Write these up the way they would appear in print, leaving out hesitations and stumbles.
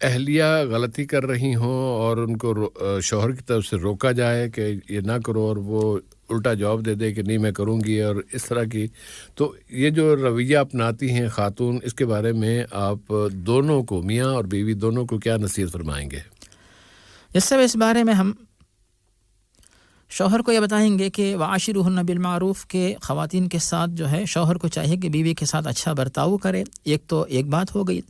اہلیہ غلطی کر رہی ہوں اور ان کو شوہر کی طرف سے روکا جائے کہ یہ نہ کرو، اور وہ الٹا جواب دے دے کہ نہیں میں کروں گی، اور اس طرح کی، تو یہ جو رویہ اپناتی ہیں خاتون، اس کے بارے میں آپ دونوں کو، میاں اور بیوی دونوں کو، کیا نصیحت فرمائیں گے؟ اس بارے میں ہم شوہر کو یہ بتائیں گے کہ وعاشرہن بالمعروف، کہ خواتین کے ساتھ جو ہے شوہر کو چاہیے کہ بیوی کے ساتھ اچھا برتاؤ کرے. ایک بات ہو گئی.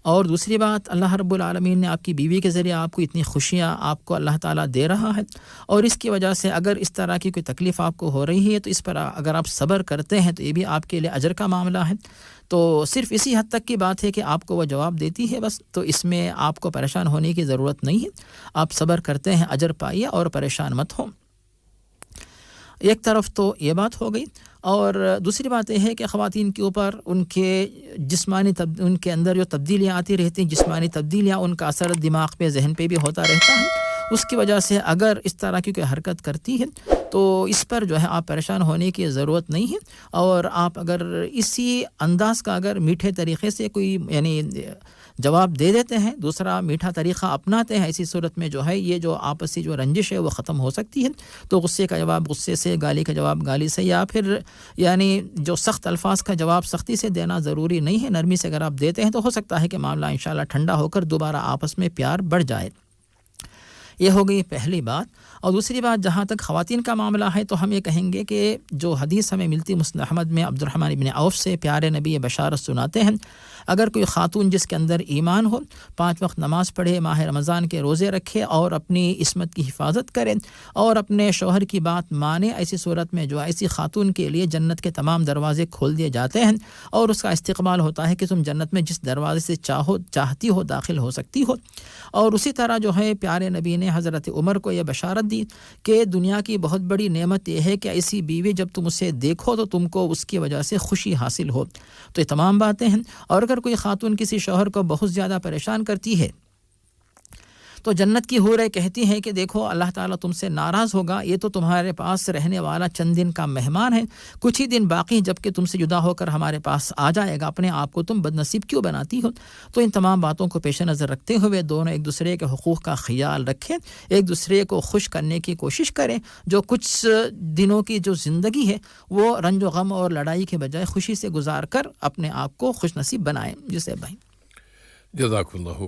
اور دوسری بات، اللہ رب العالمین نے آپ کی بیوی کے ذریعے آپ کو اتنی خوشیاں آپ کو اللہ تعالیٰ دے رہا ہے، اور اس کی وجہ سے اگر اس طرح کی کوئی تکلیف آپ کو ہو رہی ہے تو اس پر اگر آپ صبر کرتے ہیں تو یہ بھی آپ کے لیے اجر کا معاملہ ہے. تو صرف اسی حد تک کی بات ہے کہ آپ کو وہ جواب دیتی ہے بس، تو اس میں آپ کو پریشان ہونے کی ضرورت نہیں ہے. آپ صبر کرتے ہیں، اجر پائیے اور پریشان مت ہوں. ایک طرف تو یہ بات ہو گئی. اور دوسری بات یہ ہے کہ خواتین کے اوپر ان کے ان کے اندر جو تبدیلیاں آتی رہتی ہیں، جسمانی تبدیلیاں، ان کا اثر دماغ پہ، ذہن پہ بھی ہوتا رہتا ہے. اس کی وجہ سے اگر اس طرح کی کوئی حرکت کرتی ہے تو اس پر جو ہے آپ پریشان ہونے کی ضرورت نہیں ہے. اور آپ اگر اسی انداز کا اگر میٹھے طریقے سے کوئی یعنی جواب دے دیتے ہیں، دوسرا میٹھا طریقہ اپناتے ہیں، ایسی صورت میں جو ہے یہ جو آپسی جو رنجش ہے وہ ختم ہو سکتی ہے. تو غصے کا جواب غصے سے، گالی کا جواب گالی سے، یا پھر یعنی جو سخت الفاظ کا جواب سختی سے دینا ضروری نہیں ہے. نرمی سے اگر آپ دیتے ہیں تو ہو سکتا ہے کہ معاملہ انشاءاللہ ٹھنڈا ہو کر دوبارہ آپس میں پیار بڑھ جائے. یہ ہو گئی پہلی بات. اور دوسری بات، جہاں تک خواتین کا معاملہ ہے تو ہم یہ کہیں گے کہ جو حدیث ہمیں ملتی مسند احمد میں عبد الرحمن بن عوف سے، پیارے نبی بشارت سناتے ہیں، اگر کوئی خاتون جس کے اندر ایمان ہو، 5 وقت نماز پڑھے، ماہ رمضان کے روزے رکھے اور اپنی عصمت کی حفاظت کرے اور اپنے شوہر کی بات مانے، ایسی صورت میں جو ایسی خاتون کے لیے جنت کے تمام دروازے کھول دیے جاتے ہیں اور اس کا استقبال ہوتا ہے کہ تم جنت میں جس دروازے سے چاہتی ہو داخل ہو سکتی ہو. اور اسی طرح جو ہے پیارے نبی نے حضرت عمر کو یہ بشارت دی کہ دنیا کی بہت بڑی نعمت یہ ہے کہ ایسی بیوی جب تم اسے دیکھو تو تم کو اس کی وجہ سے خوشی حاصل ہو. تو یہ تمام باتیں ہیں. اور اگر کوئی خاتون کسی شوہر کو بہت زیادہ پریشان کرتی ہے تو جنت کی حوریں کہتی ہیں کہ دیکھو اللہ تعالیٰ تم سے ناراض ہوگا، یہ تو تمہارے پاس رہنے والا چند دن کا مہمان ہے، کچھ ہی دن باقی، جب کہ تم سے جدا ہو کر ہمارے پاس آ جائے گا، اپنے آپ کو تم بد نصیب کیوں بناتی ہو. تو ان تمام باتوں کو پیش نظر رکھتے ہوئے دونوں ایک دوسرے کے حقوق کا خیال رکھیں، ایک دوسرے کو خوش کرنے کی کوشش کریں. جو کچھ دنوں کی جو زندگی ہے وہ رنج و غم اور لڑائی کے بجائے خوشی سے گزار کر اپنے آپ کو خوش نصیب بنائیں. جسے بھائی جزاک اللہ